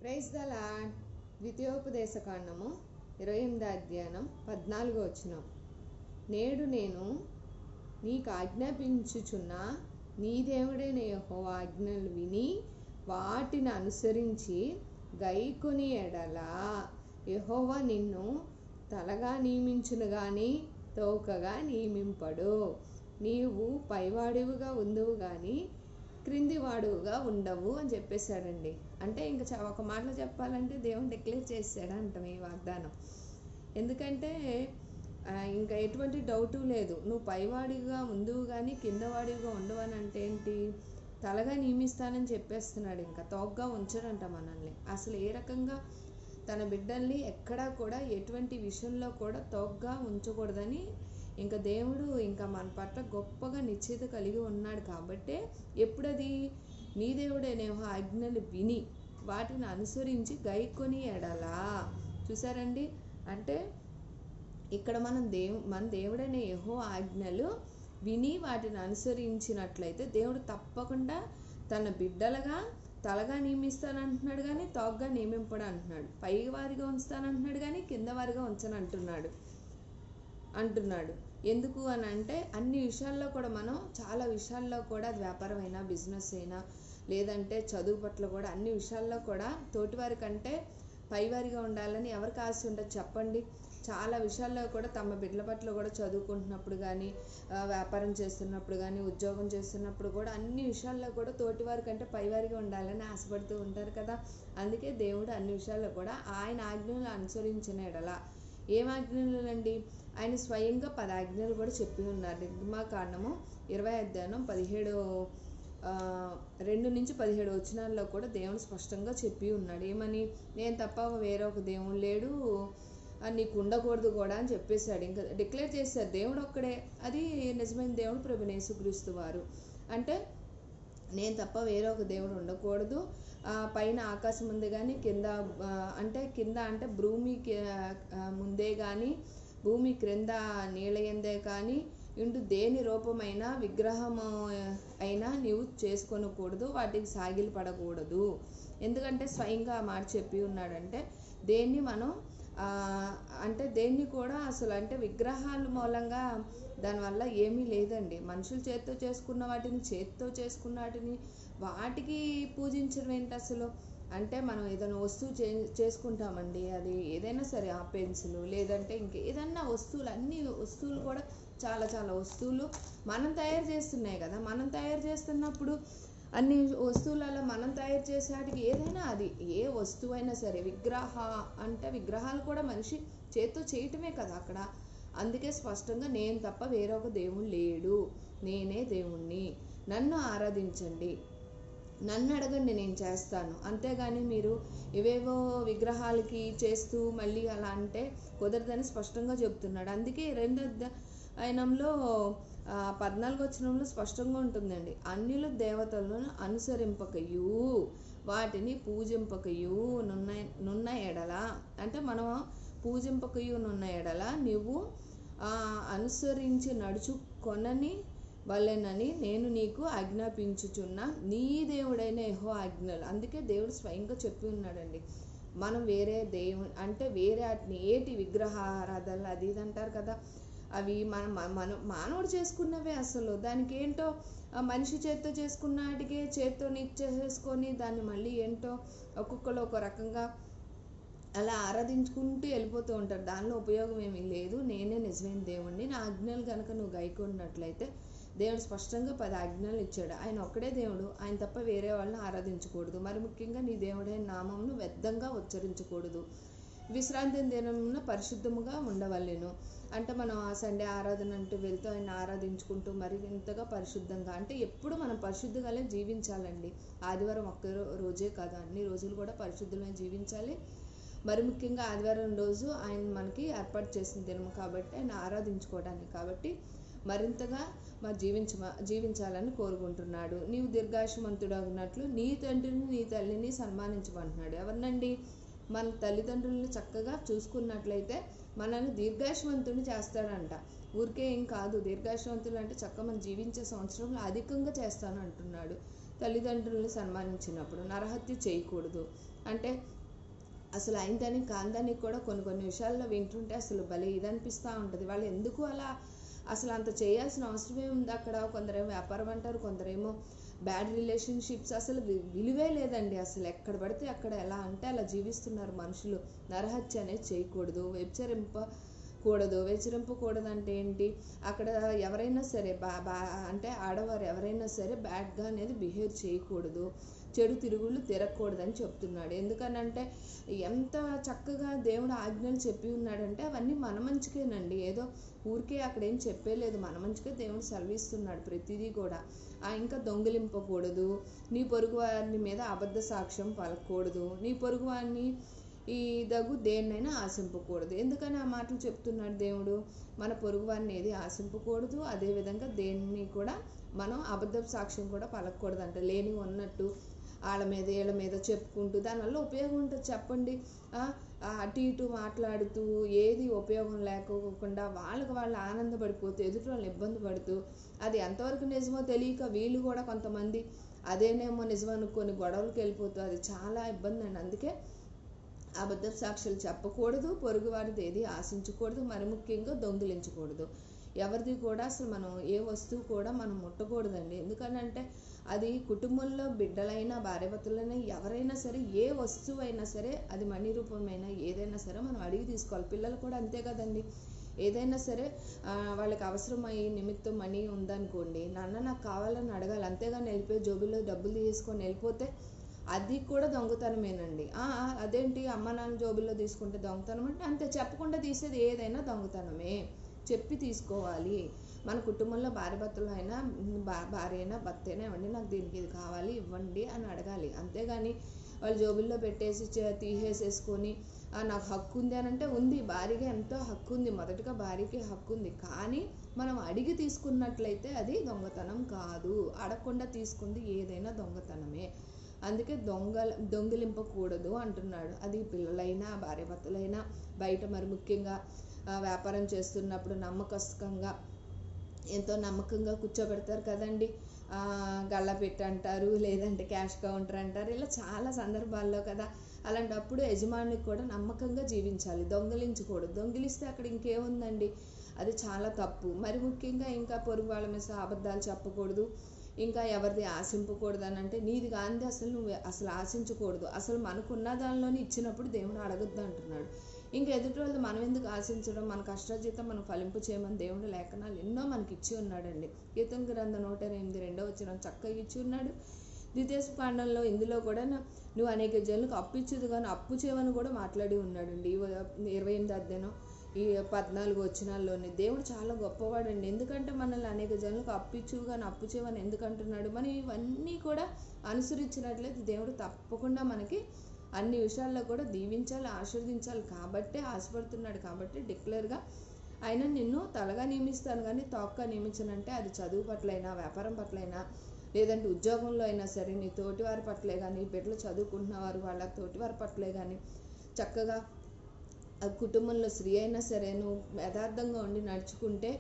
Praise the lord. ద్వితీయోపదేశకాండము 28వ అధ్యాయం 14వ వచనం. నేడు నేను నీకు ఆజ్ఞాపించుచున్న నీ దేవుడైన యెహోవా ఆజ్ఞలు విని వాటిని అనుసరించి గైకొని ఎడల యెహోవా నిన్ను తలగా నియమించును గాని తోకగా నియమింపడు. నీవు పైవాడివిగా ఉందువు కానీ క్రిందివాడుగా ఉండవు అని చెప్పేశాడండి. అంటే ఇంకా ఒక మాటలో చెప్పాలంటే దేవుడు డిక్లేర్ చేశాడు అంటాం ఈ వాగ్దానం. ఎందుకంటే ఇంకా ఎటువంటి డౌటు లేదు. నువ్వు పైవాడిగా ఉందువు కానీ కిందవాడిగా ఉండవు అని అంటే ఏంటి? తలగా నియమిస్తానని చెప్పేస్తున్నాడు. ఇంకా తోగ్గా ఉంచడంట మనల్ని. అసలు ఏ రకంగా తన బిడ్డల్ని ఎక్కడా కూడా ఎటువంటి విషయంలో కూడా తోగ్గా ఉంచకూడదని ఇంకా దేవుడు ఇంకా మన పట్ల గొప్పగా నిశ్చయిత కలిగి ఉన్నాడు. కాబట్టే ఎప్పుడది నీ దేవుడైన ఆజ్ఞలు విని వాటిని అనుసరించి గైకొని ఎడలా. చూసారండి, అంటే ఇక్కడ మన దేవుడైన యెహోవా ఆజ్ఞలు విని వాటిని అనుసరించినట్లయితే దేవుడు తప్పకుండా తన బిడ్డలుగా తలగా నియమిస్తానంటున్నాడు కానీ తోగ్గా నియమింపడు అంటున్నాడు. పై వారిగా ఉంచుతానంటున్నాడు కానీ కింద వారిగా ఉంచనంటున్నాడు. ఎందుకు అని అంటే అన్ని విషయాల్లో కూడా మనం చాలా విషయాల్లో కూడా అది వ్యాపారం అయినా బిజినెస్ అయినా లేదంటే చదువు పట్ల కూడా అన్ని విషయాల్లో కూడా తోటివారి కంటే పైవారిగా ఉండాలని ఎవరికి ఆశ ఉండదు చెప్పండి. చాలా విషయాల్లో కూడా తమ బిడ్డల పట్ల కూడా చదువుకుంటున్నప్పుడు కానీ వ్యాపారం చేస్తున్నప్పుడు కానీ ఉద్యోగం చేస్తున్నప్పుడు కూడా అన్ని విషయాల్లో కూడా తోటివారి కంటే పైవారిగా ఉండాలని ఆశపడుతూ ఉంటారు కదా. అందుకే దేవుడు అన్ని విషయాల్లో కూడా ఆయన ఆజ్ఞలు అనుసరించిన ఎడల ఏం ఆజ్ఞలు అండి? ఆయన స్వయంగా 10 ఆజ్ఞలు కూడా చెప్పి ఉన్నారు. నిర్గమాకాండము 20వ అధ్యాయం 2 నుంచి 17 వచనాల్లో కూడా దేవుడు స్పష్టంగా చెప్పి ఉన్నాడు. ఏమని? నేను తప్ప వేరొక దేవుడు లేడు, నీకు ఉండకూడదు కూడా అని చెప్పేశాడు. ఇంకా డిక్లేర్ చేశారు దేవుడు ఒక్కడే. అది నిజమైన దేవుడు ప్రభువైన యేసుక్రీస్తు వారు. అంటే నేను తప్ప వేరొక దేవుడు ఉండకూడదు. పైన ఆకాశం ఉంది కానీ కింద అంటే భూమి ముందే కానీ భూమి క్రింద నీళ్ళ ఎందే కానీ దేని రూపమైన విగ్రహము అయినా నీవు చేసుకొనకూడదు, వాటికి సాగిలి పడకూడదు. ఎందుకంటే స్వయంగా ఆ మాట చెప్పి ఉన్నాడంటే దేన్ని మనం దేన్ని కూడా అసలు విగ్రహాల మూలంగా దానివల్ల ఏమీ లేదండి. మనుషులు చేత్తో చేసుకున్న వాటిని వాటికి పూజించడం ఏంటి అసలు? మనం ఏదైనా వస్తువు చేసుకుంటామండి, అది ఏదైనా సరే, ఆ పెన్సిల్ లేదంటే ఇంకేదన్నా వస్తువులు, అన్ని వస్తువులు కూడా చాలా చాలా వస్తువులు మనం తయారు చేస్తున్నాయి కదా. మనం తయారు చేస్తున్నప్పుడు అన్ని వస్తువులలో మనం తయారు చేసేటికి ఏదైనా అది ఏ వస్తువు అయినా సరే విగ్రహాలు కూడా మనిషి చేత్తో చేయటమే కదా అక్కడ. అందుకే స్పష్టంగా నేను తప్ప వేరొక దేవుడు లేడు, నేనే దేవుణ్ణి, నన్ను ఆరాధించండి, నన్ను అడగండి నేను చేస్తాను. అంతేగాని మీరు ఇవేవో విగ్రహాలకి చేస్తూ మళ్ళీ అలా అంటే కుదరదని స్పష్టంగా చెప్తున్నాడు. అందుకే 2వ అధ్యాయంలో 14వ వచనంలో స్పష్టంగా ఉంటుందండి. అన్యుల దేవతలను అనుసరింపకయు వాటిని పూజింపకయు నున్న ఎడల, మనం పూజింపకయు నున్న ఎడల నువ్వు అనుసరించి నడుచుకొనని వలెనని నేను నీకు ఆజ్ఞాపించుచున్న నీ దేవుడైన యెహోవా ఆజ్ఞలు. అందుకే దేవుడు స్వయంగా చెప్పి ఉన్నాడండి. మనం వేరే వేరే ఏటి విగ్రహారాధనలు అది ఇది అంటారు కదా, అవి మానవుడు చేసుకున్నవే. అసలు దానికి ఏంటో మనిషి చేత్తో చేసుకున్న వాటికే చేత్తో చేసుకొని దాన్ని మళ్ళీ ఏంటో ఒక్కొక్కరు ఒక రకంగా అలా ఆరాధించుకుంటూ వెళ్ళిపోతూ ఉంటారు. దానిలో ఉపయోగం ఏమీ లేదు. నేనే నిజమైన దేవుణ్ణి, నా ఆజ్ఞలు కనుక నువ్వు గైకొన్నట్లయితే దేవుడు స్పష్టంగా 10 ఆజ్ఞలు ఇచ్చాడు. ఆయన ఒక్కడే దేవుడు, ఆయన తప్ప వేరే వాళ్ళని ఆరాధించకూడదు. మరి ముఖ్యంగా నీ దేవుడైన నామమును వ్యర్థంగా ఉచ్చరించకూడదు. విశ్రాంతి దినమున పరిశుద్ధముగా ఉండవలెను. మనం ఆ సండే ఆరాధన అంటూ వెళ్తూ ఆయన ఆరాధించుకుంటూ మరి ఇంతగా పరిశుద్ధంగా ఎప్పుడు మనం పరిశుద్ధంగానే జీవించాలండి. ఆదివారం ఒక్క రోజే కాదు, అన్ని రోజులు కూడా పరిశుద్ధంగా జీవించాలి. మరి ముఖ్యంగా ఆదివారం రోజు ఆయన మనకి ఏర్పాటు చేసిన దినం కాబట్టి ఆయన ఆరాధించుకోవడానికి, కాబట్టి మరింతగా జీవించాలని కోరుకుంటున్నాడు. నీవు దీర్ఘాయుష్మంతుడగినట్లు నీ తండ్రిని నీ తల్లిని సన్మానించమంటున్నాడు. ఎవరినండి? మన తల్లిదండ్రులను చక్కగా చూసుకున్నట్లయితే మనల్ని దీర్ఘాయుష్మంతుని చేస్తాడంట. ఊరికే ఏం కాదు, దీర్ఘాయుష్మంతులు అంటే చక్కగా మనం జీవించే సంవత్సరంలో అధికంగా చేస్తాను అంటున్నాడు. తల్లిదండ్రులను సన్మానించినప్పుడు. నరహత్య చేయకూడదు అంటే అసలు అయిందని కాందని కూడా కొన్ని విషయాల్లో వింటుంటే అసలు భలే ఇదనిపిస్తూ ఉంటుంది. వాళ్ళు ఎందుకు అలా అసలు అంత చేయాల్సిన అవసరమే ఉంది అక్కడ? కొందరేమో వ్యాపారం అంటారు, కొందరేమో బ్యాడ్ రిలేషన్షిప్స్, అసలు విలువే లేదండి. అసలు ఎక్కడ పడితే అక్కడ ఎలా అంటే అలా జీవిస్తున్నారు మనుషులు. నరహత్య అనేది చేయకూడదు, వ్యభిచరింపకూడదు అంటే ఏంటి? అక్కడ ఎవరైనా సరే అంటే ఆడవారు ఎవరైనా సరే బ్యాడ్గా అనేది బిహేవ్ చేయకూడదు, చెడు తిరుగుళ్ళు తిరగకూడదని చెప్తున్నాడు. ఎందుకనంటే ఎంత చక్కగా దేవుడు ఆజ్ఞలు చెప్పి ఉన్నాడంటే అవన్నీ మన మంచికేనండి. ఏదో ఊరికే అక్కడ ఏం చెప్పేలేదు, మన మంచిగా దేవుడు సెలవిస్తున్నాడు ప్రతిదీ కూడా. ఇంకా దొంగిలింపకూడదు, నీ పొరుగు వారిని మీద అబద్ధ సాక్ష్యం పలకూడదు, నీ పొరుగు వారిని ఈ దేన్నైనా ఆశింపకూడదు. ఎందుకని ఆ మాటలు చెప్తున్నాడు దేవుడు? మన పొరుగు వారిని ఏది ఆశింపకూడదు, అదేవిధంగా దేన్ని కూడా మనం అబద్ధ సాక్ష్యం కూడా పలకూడదు అంట. లేని ఉన్నట్టు వాళ్ళ మీద వీళ్ళ మీద చెప్పుకుంటూ దానివల్ల ఉపయోగం ఉంటుంది చెప్పండి? అటు ఇటు మాట్లాడుతూ ఏది ఉపయోగం లేకోకుండా వాళ్ళు ఆనందపడిపోతూ ఎదుటి వాళ్ళని ఇబ్బంది పడుతూ, అది ఎంతవరకు నిజమో తెలియక వీళ్ళు కూడా కొంతమంది అదేనేమో నిజం అనుకొని గొడవలకు వెళ్ళిపోతూ అది చాలా ఇబ్బంది అండి. అందుకే అబద్ధ సాక్షులు చెప్పకూడదు, పొరుగు వారిది ఏది ఆశించకూడదు, మరి ముఖ్యంగా దొంగిలించకూడదు. ఎవరిది కూడా అసలు మనం ఏ వస్తువు కూడా మనం ముట్టకూడదండి. ఎందుకనంటే అది కుటుంబంలో బిడ్డలైనా భార్యాభర్తలైనా ఎవరైనా సరే ఏ వస్తువు అయినా సరే అది మనీ రూపమైనా ఏదైనా సరే మనం అడిగి తీసుకోవాలి. పిల్లలు కూడా అంతే కదండి. ఏదైనా సరే వాళ్ళకి అవసరమై నిమిత్తం మనీ ఉందనుకోండి, నాన్న నాకు కావాలని అడగాలి, అంతేగాని వెళ్ళిపోయి జోబుల్లో డబ్బులు తీసుకొని వెళ్ళిపోతే అది కూడా దొంగతనమేనండి. అదేంటి అమ్మ నాన్న జోబుల్లో తీసుకుంటే దొంగతనం అంటే అంతే, చెప్పకుండా తీసేది ఏదైనా దొంగతనమే, చెప్పి తీసుకోవాలి. మన కుటుంబంలో భార్యాభర్తలు అయినా భార్య అయినా భర్త అయినా ఇవ్వండి, నాకు దీనికి ఇది కావాలి ఇవ్వండి అని అడగాలి. అంతేగాని వాళ్ళు జోబుల్లో పెట్టేసి తీసేసేసుకొని నాకు హక్కు ఉంది అని అంటే ఉంది, భార్యగా ఎంతో హక్కు ఉంది, మొదటగా భార్యకి హక్కు ఉంది. కానీ మనం అడిగి తీసుకున్నట్లయితే అది దొంగతనం కాదు. అడగకుండా తీసుకుంది ఏదైనా దొంగతనమే. అందుకే దొంగిలింపకూడదు అంటున్నాడు. అది పిల్లలైనా భార్యాభర్తలైనా బయట మరి ముఖ్యంగా వ్యాపారం చేస్తున్నప్పుడు నమ్మకస్తుగా ఎంతో నమ్మకంగా కూర్చోబెడతారు కదండి. గళ్ళ పెట్టి అంటారు, లేదంటే క్యాష్ కౌంటర్ అంటారు, ఇలా చాలా సందర్భాల్లో కదా. అలాంటప్పుడు యజమానికి కూడా నమ్మకంగా జీవించాలి, దొంగిలించకూడదు. దొంగిలిస్తే అక్కడ ఇంకేముందండి, అది చాలా తప్పు. మరి ముఖ్యంగా ఇంకా పొరుగు వాళ్ళ మీద అబద్ధాలు చెప్పకూడదు, ఇంకా ఎవరిది ఆశింపకూడదు అని అంటే నీది కాంది అసలు నువ్వు అసలు ఆశించకూడదు. అసలు మనకున్న దానిలోనే ఇచ్చినప్పుడు దేవుడు అడగొద్దు అంటున్నాడు. ఇంకా ఎదుటి వాళ్ళు మనం ఎందుకు ఆశించడం? మన కష్టార్జితం మనం ఫలింపు చేయమని దేవుడు లేఖనాలు ఎన్నో మనకి ఇచ్చి ఉన్నాడండి. కీర్తన గ్రంథం 108:2 చక్కగా ఇచ్చి ఉన్నాడు. ద్వితీయోపదేశకాండంలో ఇందులో కూడా నువ్వు అనేక జనులకు అప్పు ఇచ్చేది కానీ అప్పు చేయమని కూడా మాట్లాడి ఉన్నాడండి. 28వ అధ్యాయం 14 దేవుడు చాలా గొప్పవాడండి. ఎందుకంటే మనల్ని అనేక జనులకు అప్పిచ్చు కానీ అప్పు చేయమని ఎందుకు అంటున్నాడు? మనం ఇవన్నీ కూడా అనుసరించినట్లయితే దేవుడు తప్పకుండా మనకి అన్ని విషయాల్లో కూడా దీవించాలి, ఆశీర్వదించాలి. కాబట్టే ఆశపడుతున్నాడు. కాబట్టి డిక్లేర్గా ఆయన నిన్ను తలగా నియమిస్తాను కానీ తోకగా నియమించనంటే అది చదువు పట్లైనా వ్యాపారం పట్లైనా లేదంటే ఉద్యోగంలో అయినా సరే నీ తోటివారి పట్లే కానీ బిడ్డలు చదువుకుంటున్నవారు వాళ్ళ తోటివారి పట్లే కానీ చక్కగా కుటుంబంలో స్త్రీ అయినా సరే నువ్వు యథార్థంగా ఉండి నడుచుకుంటే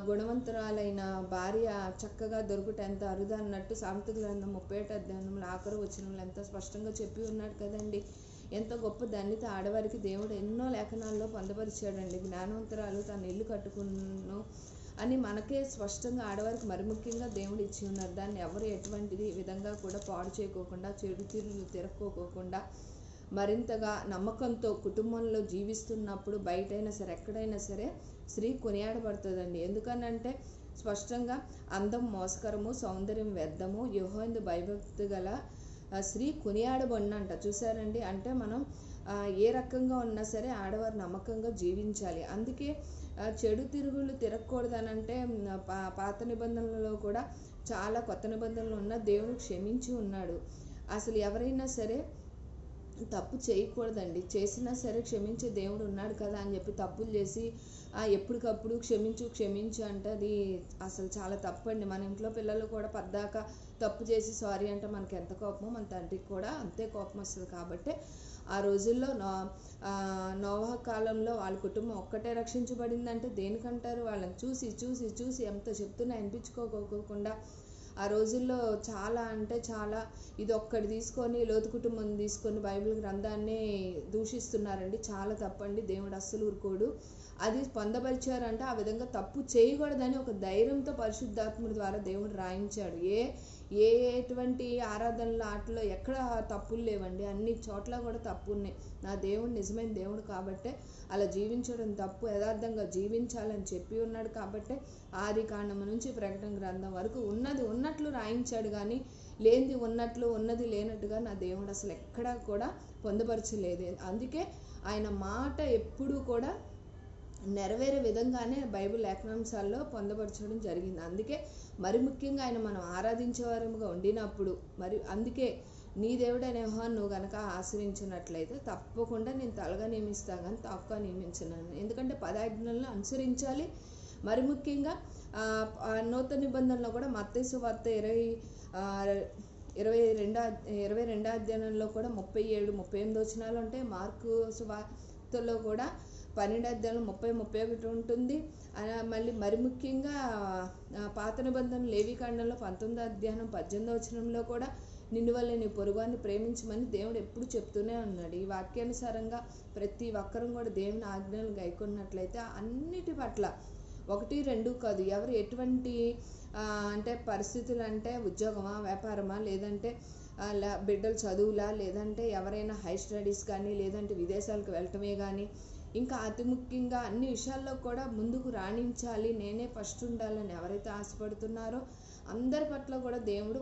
గుణవంతురాలైన భార్య చక్కగా దొరుకుట ఎంత అరుదు అన్నట్టు సామెతల గ్రంథం 31వ అధ్యాయంలో ఆఖరు వచనంలో ఎంత స్పష్టంగా చెప్పి ఉన్నాడు కదండి. ఎంతో గొప్ప ధన్యత ఆడవారికి దేవుడు ఎన్నో లేఖనాల్లో పొందపరిచాడండి. జ్ఞానవంతురాలు తన ఇల్లు కట్టుకును అని మనకే స్పష్టంగా ఆడవారికి మరి ముఖ్యంగా దేవుడు ఇచ్చి ఉన్నారు. దాన్ని ఎవరు ఎటువంటి విధంగా కూడా పాడు చేయకోకుండా చెడు తీరులు తిరక్కోకుండా మరింతగా నమ్మకంతో కుటుంబంలో జీవిస్తున్నప్పుడు బయటైనా సరే ఎక్కడైనా సరే స్త్రీ కొనియాడబడుతుందండి. ఎందుకనంటే స్పష్టంగా అందం మోసకరము, సౌందర్యం వ్యర్థము, యెహోవాయందు భయభక్తి గల స్త్రీ కొనియాడబడినంట. చూసారండి, అంటే మనం ఏ రకంగా ఉన్నా సరే ఆడవారు నమ్మకంగా జీవించాలి. అందుకే చెడు తిరుగుళ్ళు తిరగకూడదనంటే పాత నిబంధనలలో కూడా చాలా కొత్త నిబంధనలు ఉన్న దేవుడు క్షమించి ఉన్నాడు. అసలు ఎవరైనా సరే తప్పు చేయకూడదండి. చేసినా సరే క్షమించే దేవుడు ఉన్నాడు కదా అని చెప్పి తప్పులు చేసి ఎప్పటికప్పుడు క్షమించు అంటే అది అసలు చాలా తప్పండి. మన ఇంట్లో పిల్లలు కూడా పద్దాక తప్పు చేసి సారీ అంటే మనకి ఎంత కోపమో మన తండ్రికి కూడా అంతే కోపం వస్తుంది. కాబట్టి ఆ రోజుల్లో నోవహు కాలంలో వాళ్ళ కుటుంబం ఒక్కటే రక్షించబడిందంటే దేనికంటారు? వాళ్ళని చూసి ఎంత చెప్తున్నా వినిపించుకోకుండా ఆ రోజుల్లో చాలా అంటే చాలా ఇది ఒక్కటి తీసుకొని లోతు కుటుంబం తీసుకొని బైబిల్ గ్రంథాన్ని దూషిస్తున్నారండి. చాలా తప్పండి. దేవుడు అస్సలు ఊరుకోడు. అది పొందపరిచారంటే ఆ విధంగా తప్పు చేయకూడదని ఒక ధైర్యంతో పరిశుద్ధాత్ముడి ద్వారా దేవుడు రాయించాడు. ఎటువంటి ఆరాధనలు ఆటలో ఎక్కడ తప్పులు లేవండి. అన్ని చోట్ల కూడా తప్పు ఉన్నాయి. నా దేవుడు నిజమైన దేవుడు కాబట్టే అలా జీవించడం తప్పు, యథార్థంగా జీవించాలని చెప్పి ఉన్నాడు కాబట్టే ఆది కాండం నుంచి ప్రకటన గ్రంథం వరకు ఉన్నది ఉన్నట్లు రాయించాడు. కానీ లేనిది ఉన్నట్లు ఉన్నది లేనట్టుగా నా దేవుడు అసలు ఎక్కడా కూడా పొందుపరచలేదు. అందుకే ఆయన మాట ఎప్పుడూ కూడా నెరవేరే విధంగానే బైబిల్ లేఖనాంశాల్లో పొందపరచడం జరిగింది. అందుకే మరి ముఖ్యంగా ఆయన మనం ఆరాధించే వారముగా ఉండినప్పుడు మరి అందుకే నీ దేవుడైన యెహోవాను నువ్వు కనుక ఆశ్రయించినట్లయితే తప్పకుండా నేను తలగా నియమిస్తాను కానీ తక్కువ నియమించినాను. ఎందుకంటే 10 ఆజ్ఞలను అనుసరించాలి. మరి ముఖ్యంగా నూతన నిబంధనలో కూడా మత్తయి సువార్త 22వ అధ్యాయంలో కూడా 37, 38 వచనాలు ఉంటాయి. మార్కు సువార్తలో కూడా 12 అధ్యాయం 30, 31 ఉంటుంది. మళ్ళీ మరి ముఖ్యంగా పాత నిబంధన లేవికాండంలో 19వ అధ్యాయం 18వ వచనంలో కూడా నిన్ను వల్ల నీ పొరుగువాన్ని ప్రేమించమని దేవుడు ఎప్పుడు చెప్తూనే ఉన్నాడు. ఈ వాక్యానుసారంగా ప్రతి ఒక్కరం కూడా దేవుని ఆజ్ఞలు గైకొన్నట్లయితే అన్నిటి పట్ల 1, 2 కాదు, ఎవరు ఎటువంటి అంటే పరిస్థితులు అంటే ఉద్యోగమా, వ్యాపారమా, లేదంటే బిడ్డల చదువులా, లేదంటే ఎవరైనా హై స్టడీస్ కానీ, లేదంటే విదేశాలకు వెళ్ళటమే కానీ, ఇంకా అతి ముఖ్యంగా అన్ని విషయాల్లో కూడా ముందుకు రాణించాలి, నేనే ఫస్ట్ ఉండాలని ఎవరైతే ఆశపడుతున్నారో అందరి పట్ల కూడా దేవుడు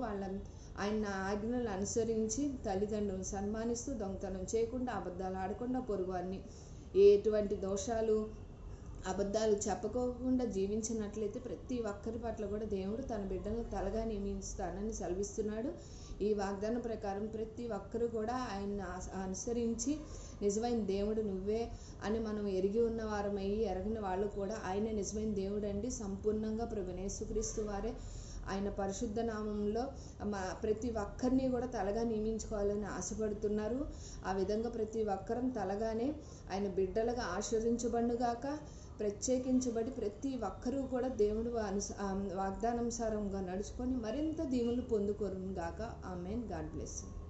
ఆయన ఆజ్ఞలు అనుసరించి తల్లిదండ్రులను సన్మానిస్తూ దొంగతనం చేయకుండా, అబద్ధాలు ఆడకుండా, పొరుగువాన్ని ఎటువంటి దోషాలు అబద్ధాలు చెప్పుకోకుండా జీవించినట్లయితే ప్రతి ఒక్కరి పట్ల కూడా దేవుడు తన బిడ్డను తలగా నియమిస్తానని సెలవిస్తున్నాడు. ఈ వాగ్దానం ప్రకారం ప్రతి ఒక్కరు కూడా ఆయన అనుసరించి నిజమైన దేవుడు నువ్వే అని మనం ఎరిగి ఉన్న వారమయ్యి, ఎరగని వాళ్ళు కూడా ఆయన నిజమైన దేవుడు అండి. సంపూర్ణంగా ప్రభువైన యేసుక్రీస్తు వారే ఆయన పరిశుద్ధ నామంలో ప్రతి ఒక్కరిని కూడా తలగా నియమించుకోవాలని ఆశపడుతున్నారు. ఆ విధంగా ప్రతి ఒక్కరం తలగానే ఆయన బిడ్డలుగా ఆశీర్వదించబడుగాక. ప్రత్యేకించబడి ప్రతి ఒక్కరూ కూడా దేవుడు వాగ్దానానుసారంగా నడుచుకొని మరింత దీవెనలు పొందుకోరుగాక. ఆమేన్. God bless you.